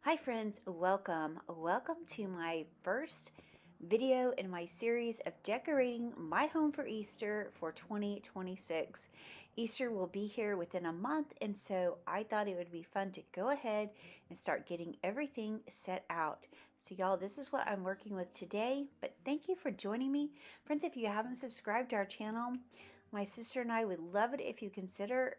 Hi friends, welcome to my first video in my series of decorating my home for Easter for 2026. Easter will be here within a month, and so I thought it would be fun to go ahead and start getting everything set out. So y'all, this is what I'm working with today, but thank you for joining me. Friends, if you haven't subscribed to our channel, my sister and I would love it if you consider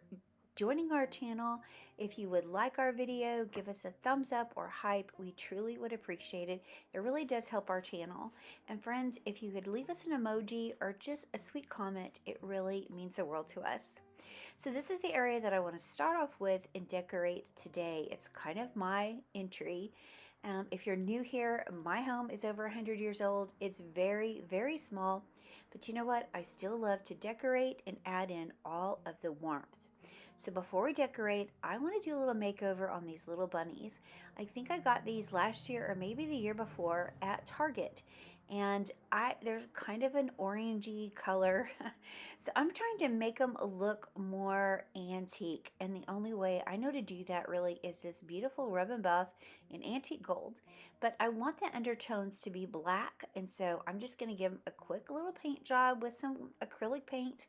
joining our channel. If you would like our video, give us a thumbs up or hype. We truly would appreciate it. It really does help our channel. And friends, if you could leave us an emoji or just a sweet comment, it really means the world to us. So this is the area that I want to start off with and decorate today. It's kind of my entry. If you're new here, my home is over 100 years old. It's very, very small, but you know what? I still love to decorate and add in all of the warmth. So before we decorate, I want to do a little makeover on these little bunnies. I think I got these last year or maybe the year before at Target, and they're kind of an orangey color. So I'm trying to make them look more antique, and the only way I know to do that really is this beautiful rub and buff in antique gold. But I want the undertones to be black, and so I'm just going to give them a quick little paint job with some acrylic paint.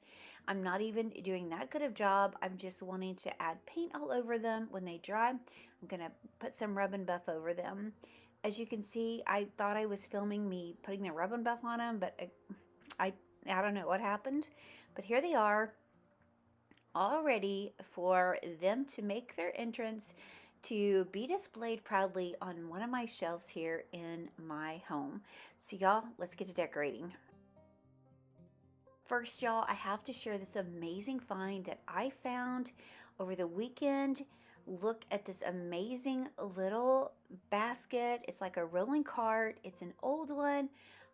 I'm not even doing that good of job. I'm just wanting to add paint all over them. When they dry, I'm going to put some rub and buff over them. As you can see, I thought I was filming me putting the rub and buff on them, but I don't know what happened. But here they are, all ready for them to make their entrance to be displayed proudly on one of my shelves here in my home. So y'all, let's get to decorating. First, y'all, I have to share this amazing find that I found over the weekend. Look at this amazing little basket. It's like a rolling cart. It's an old one.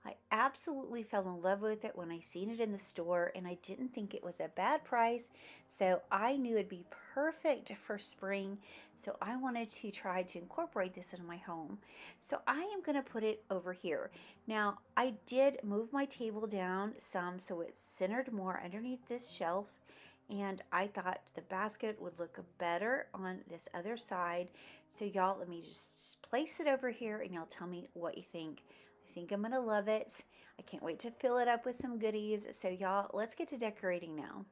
I absolutely fell in love with it when I seen it in the store, and I didn't think it was a bad price. So I knew it'd be perfect for spring. So I wanted to try to incorporate this into my home. So I am going to put it over here. Now, I did move my table down some so it's centered more underneath this shelf, and I thought the basket would look better on this other side. So y'all, let me just place it over here and y'all tell me what you think. I think I'm gonna love it. I can't wait to fill it up with some goodies. So y'all, let's get to decorating now.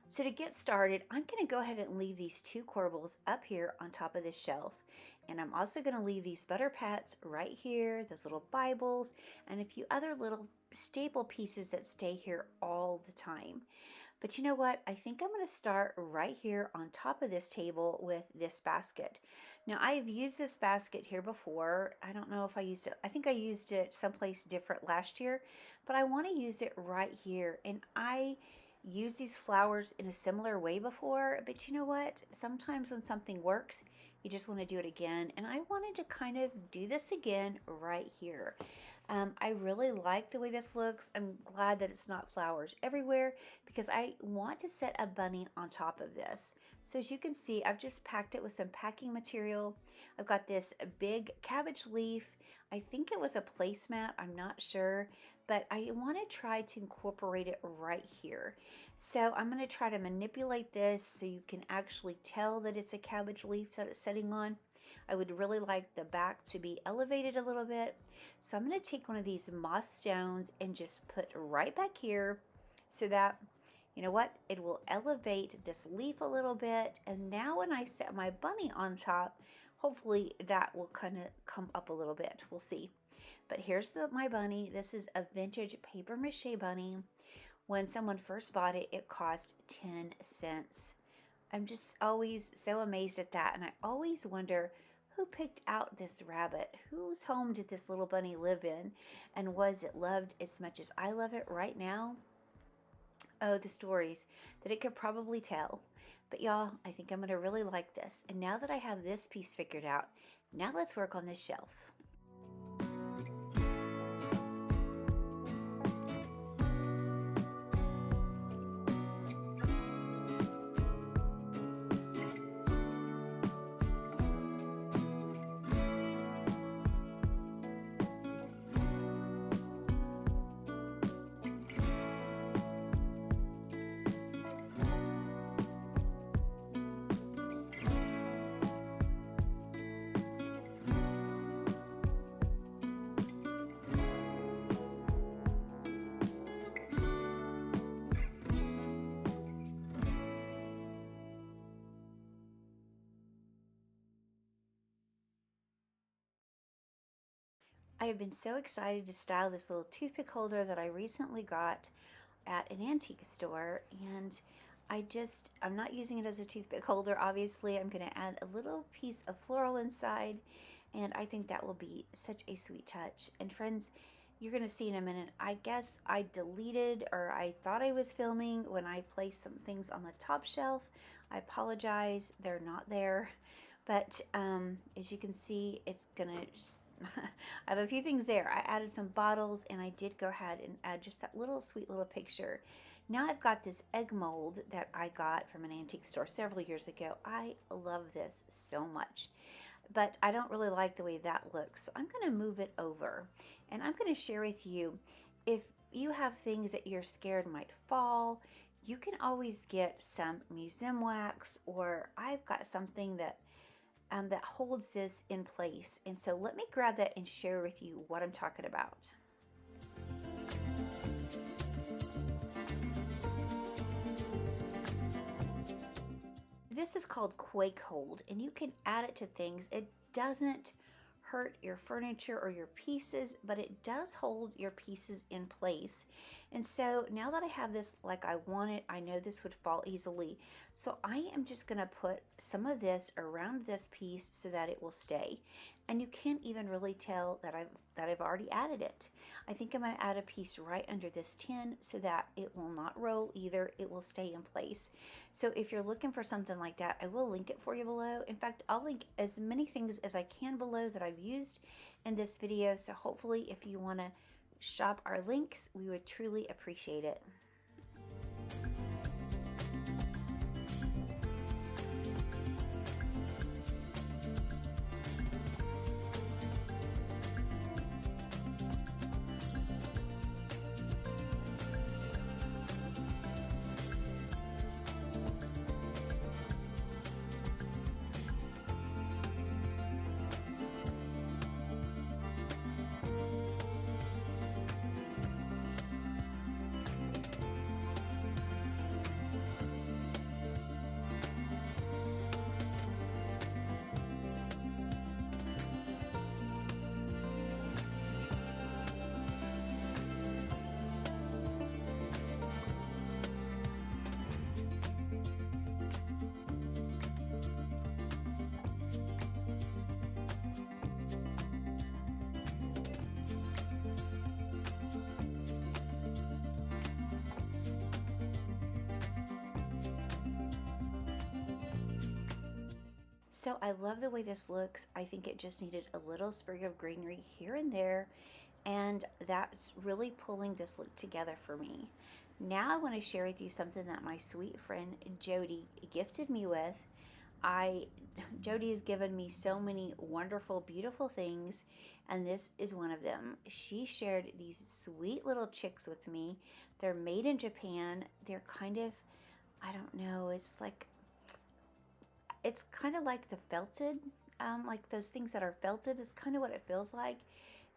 So to get started, I'm going to go ahead and leave these two corbels up here on top of this shelf. And I'm also going to leave these butter pats right here, those little Bibles, and a few other little staple pieces that stay here all the time. But you know what? I think I'm going to start right here on top of this table with this basket. Now, I've used this basket here before. I don't know if I used it. I think I used it someplace different last year, but I want to use it right here. And I use these flowers in a similar way before, but you know what? Sometimes when something works, you just want to do it again, and I wanted to kind of do this again right here. I really like the way this looks. I'm glad that it's not flowers everywhere because I want to set a bunny on top of this. So as you can see, I've just packed it with some packing material. I've got this big cabbage leaf. I think it was a placemat, I'm not sure, but I want to try to incorporate it right here. So I'm going to try to manipulate this so you can actually tell that it's a cabbage leaf that it's setting on. I would really like the back to be elevated a little bit. So I'm going to take one of these moss stones and just put right back here so that, you know what, it will elevate this leaf a little bit. And now when I set my bunny on top, hopefully that will kind of come up a little bit. We'll see. But here's my bunny. This is a vintage paper mache bunny. When someone first bought it, it cost 10 cents. I'm just always so amazed at that, and I always wonder who picked out this rabbit. Whose home did this little bunny live in, and was it loved as much as I love it right now? Oh, the stories that it could probably tell. But y'all, I think I'm going to really like this. And now that I have this piece figured out, now let's work on this shelf. have been so excited to style this little toothpick holder that I recently got at an antique store, and I'm not using it as a toothpick holder. Obviously, I'm going to add a little piece of floral inside, and I think that will be such a sweet touch. And friends, you're going to see in a minute, I guess I deleted, or I thought I was filming when I placed some things on the top shelf. I apologize, they're not there. But as you can see, it's gonna I have a few things there. I added some bottles, and I did go ahead and add just that little sweet little picture. Now I've got this egg mold that I got from an antique store several years ago. I love this so much, but I don't really like the way that looks. So I'm gonna move it over, and I'm gonna share with you, if you have things that you're scared might fall, you can always get some museum wax, or I've got something that that holds this in place. And so let me grab that and share with you what I'm talking about. This is called Quake Hold, and you can add it to things. It doesn't hurt your furniture or your pieces, but it does hold your pieces in place. And so now that I have this like I want it, I know this would fall easily. So I am just going to put some of this around this piece so that it will stay. And you can't even really tell that I've already added it. I think I'm going to add a piece right under this tin so that it will not roll either. It will stay in place. So if you're looking for something like that, I will link it for you below. In fact, I'll link as many things as I can below that I've used in this video. So hopefully if you want to shop our links, we would truly appreciate it. So I love the way this looks. I think it just needed a little sprig of greenery here and there, and that's really pulling this look together for me. Now I want to share with you something that my sweet friend Jody gifted me with. Jody has given me so many wonderful, beautiful things, and this is one of them. She shared these sweet little chicks with me. They're made in Japan. They're kind of, I don't know, it's kind of like the felted, like those things that are felted is kind of what it feels like.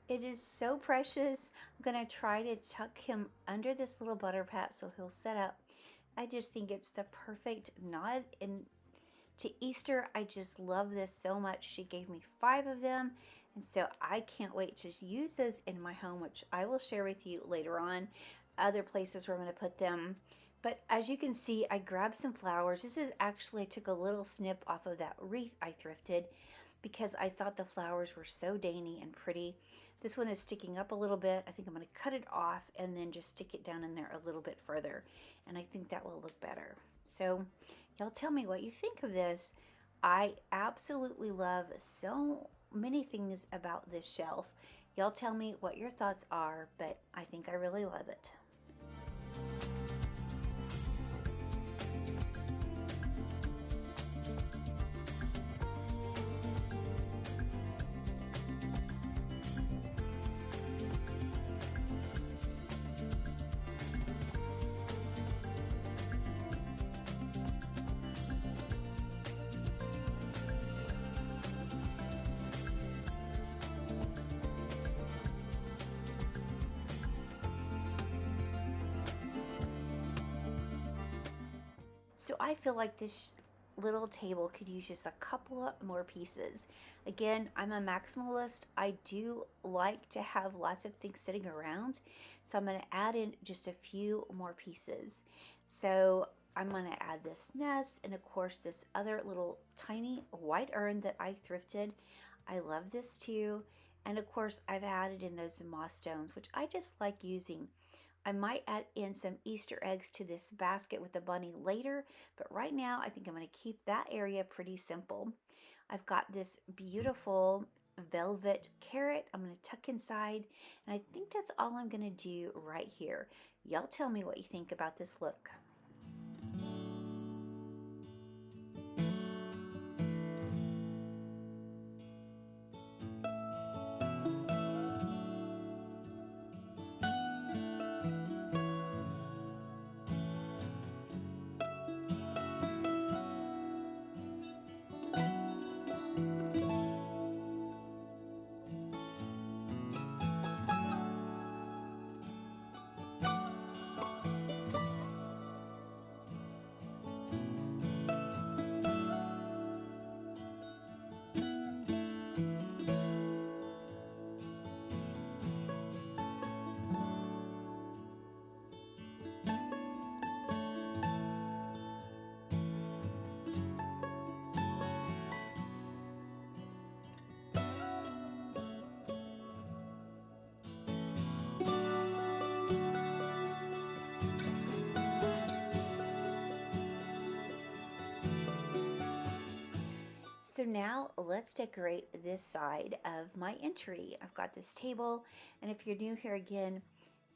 It is so precious. I'm going to try to tuck him under this little butter pat so he'll set up. I just think it's the perfect nod to Easter. I just love this so much. She gave me 5 of them, and so I can't wait to use those in my home, which I will share with you later on, other places where I'm going to put them. But as you can see, I grabbed some flowers. This is actually, I took a little snip off of that wreath I thrifted because I thought the flowers were so dainty and pretty. This one is sticking up a little bit. I think I'm going to cut it off and then just stick it down in there a little bit further. And I think that will look better. So y'all tell me what you think of this. I absolutely love so many things about this shelf. Y'all tell me what your thoughts are, but I think I really love it. So I feel like this little table could use just a couple of more pieces. Again, I'm a maximalist. I do like to have lots of things sitting around, so I'm going to add in just a few more pieces. So I'm going to add this nest, and of course this other little tiny white urn that I thrifted. I love this too. And of course I've added in those moss stones, which I just like using. I might add in some Easter eggs to this basket with the bunny later, but right now I think I'm going to keep that area pretty simple. I've got this beautiful velvet carrot I'm going to tuck inside, and I think that's all I'm going to do right here. Y'all tell me what you think about this look. So now let's decorate this side of my entry. I've got this table, and if you're new here again,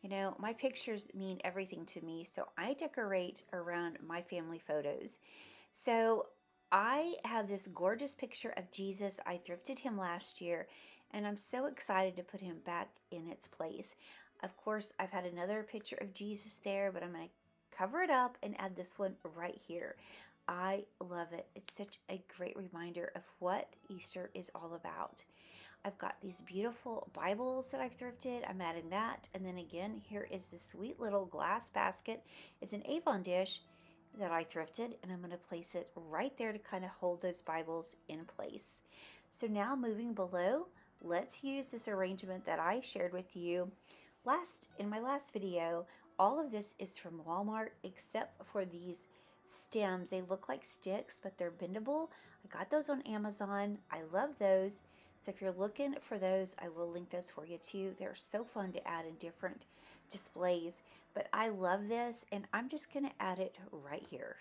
you know, my pictures mean everything to me, so I decorate around my family photos. So I have this gorgeous picture of Jesus. I thrifted him last year, and I'm so excited to put him back in its place. Of course, I've had another picture of Jesus there, but I'm going to cover it up and add this one right here. I love it. It's such a great reminder of what Easter is all about. I've got these beautiful Bibles that I've thrifted. I'm adding that. And then again, here is this sweet little glass basket. It's an Avon dish that I thrifted, and I'm going to place it right there to kind of hold those Bibles in place. So now moving below, let's use this arrangement that I shared with you in my last video. All of this is from Walmart except for these stems. They look like sticks, but they're bendable. I got those on Amazon. I love those. So if you're looking for those, I will link those for you too. They're so fun to add in different displays. But I love this, and I'm just going to add it right here.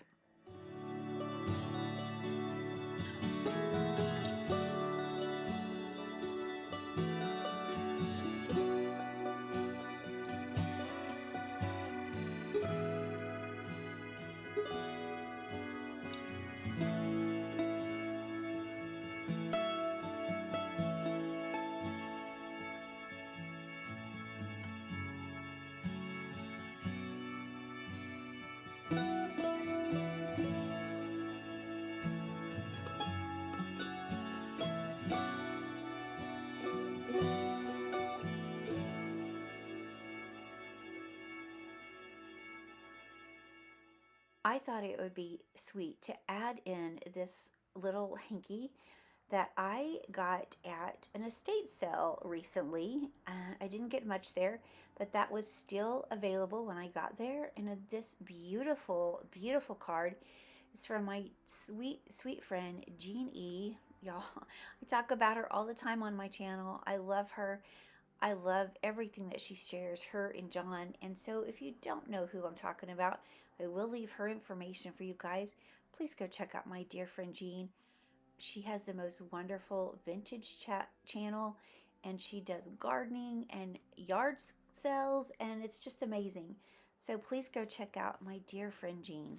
I thought it would be sweet to add in this little hanky that I got at an estate sale recently. I didn't get much there, but that was still available when I got there. And this beautiful, beautiful card is from my sweet, sweet friend, Jean E. Y'all, I talk about her all the time on my channel. I love her. I love everything that she shares, her and John. And so if you don't know who I'm talking about, I will leave her information for you guys. Please go check out my dear friend Jean. She has the most wonderful vintage channel, and she does gardening and yard sales, and it's just amazing. So please go check out my dear friend Jean.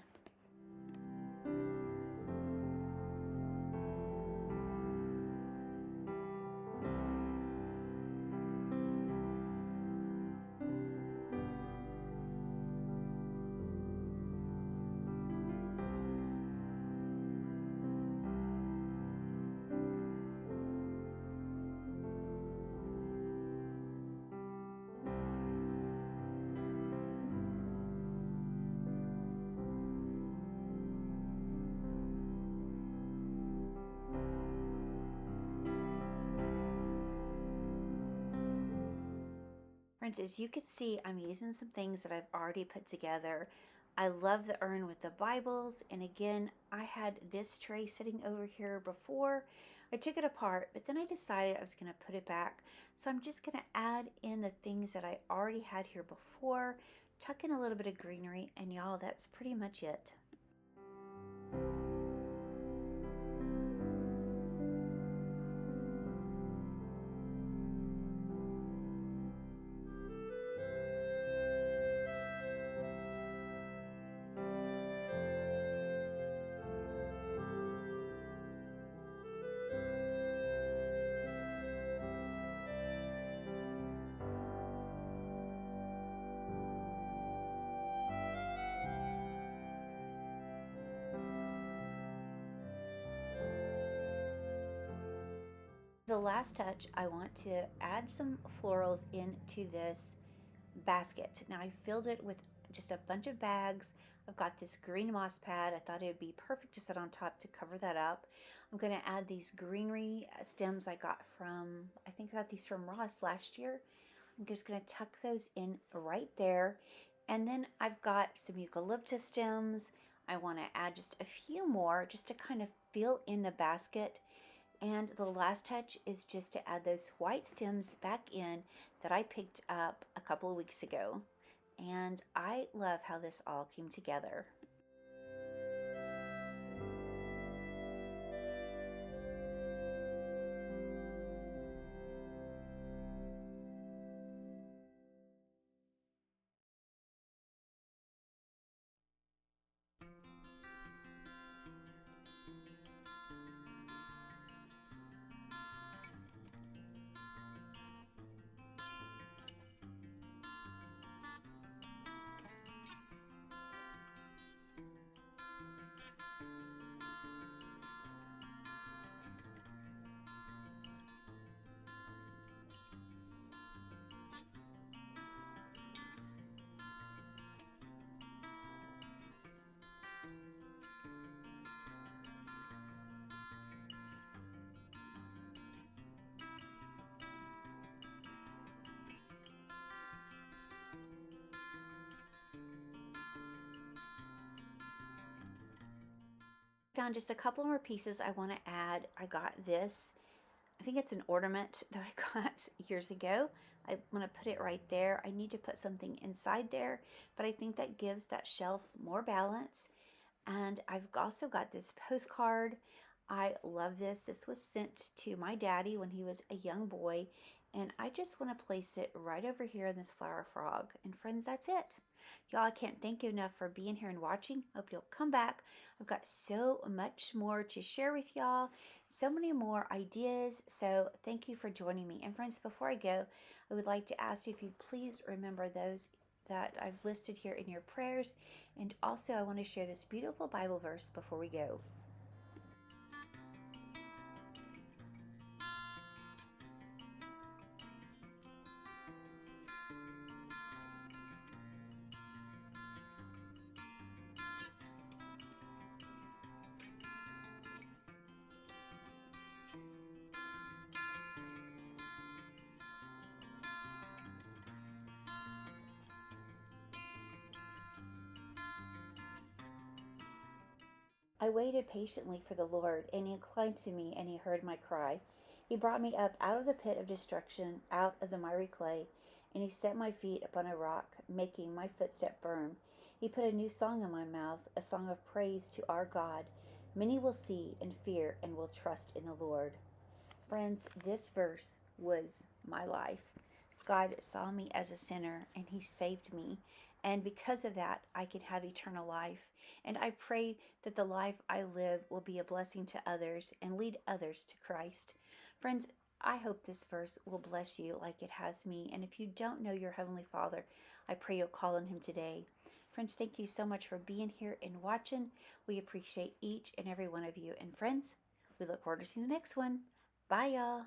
Friends, as you can see, I'm using some things that I've already put together. I love the urn with the Bibles, and again, I had this tray sitting over here before. I took it apart, but then I decided I was going to put it back. So I'm just going to add in the things that I already had here before, tuck in a little bit of greenery, and y'all, that's pretty much it. The last touch, I want to add some florals into this basket. Now I filled it with just a bunch of bags. I've got this green moss pad. I thought it would be perfect to set on top to cover that up. I'm going to add these greenery stems I got from, I think I got these from Ross last year. I'm just going to tuck those in right there. And then I've got some eucalyptus stems. I want to add just a few more just to kind of fill in the basket. And the last touch is just to add those white stems back in that I picked up a couple of weeks ago. And I love how this all came together. Found just a couple more pieces I want to add. I got this, I think it's an ornament that I got years ago. I want to put it right there. I need to put something inside there, but I think that gives that shelf more balance. And I've also got this postcard. I love this. This was sent to my daddy when he was a young boy, and I just want to place it right over here in this flower frog. And friends, that's it. Y'all, I can't thank you enough for being here and watching. Hope you'll come back. I've got so much more to share with y'all, so many more ideas. So thank you for joining me. And friends, before I go, I would like to ask you if you'd please remember those that I've listed here in your prayers. And also, I want to share this beautiful Bible verse before we go. I waited patiently for the Lord, and he inclined to me, and he heard my cry. He brought me up out of the pit of destruction, out of the miry clay, and he set my feet upon a rock, making my footstep firm. He put a new song in my mouth, a song of praise to our God. Many will see and fear and will trust in the Lord. Friends, this verse was my life. God saw me as a sinner and he saved me. And because of that, I can have eternal life. And I pray that the life I live will be a blessing to others and lead others to Christ. Friends, I hope this verse will bless you like it has me. And if you don't know your Heavenly Father, I pray you'll call on him today. Friends, thank you so much for being here and watching. We appreciate each and every one of you. And friends, we look forward to seeing the next one. Bye, y'all.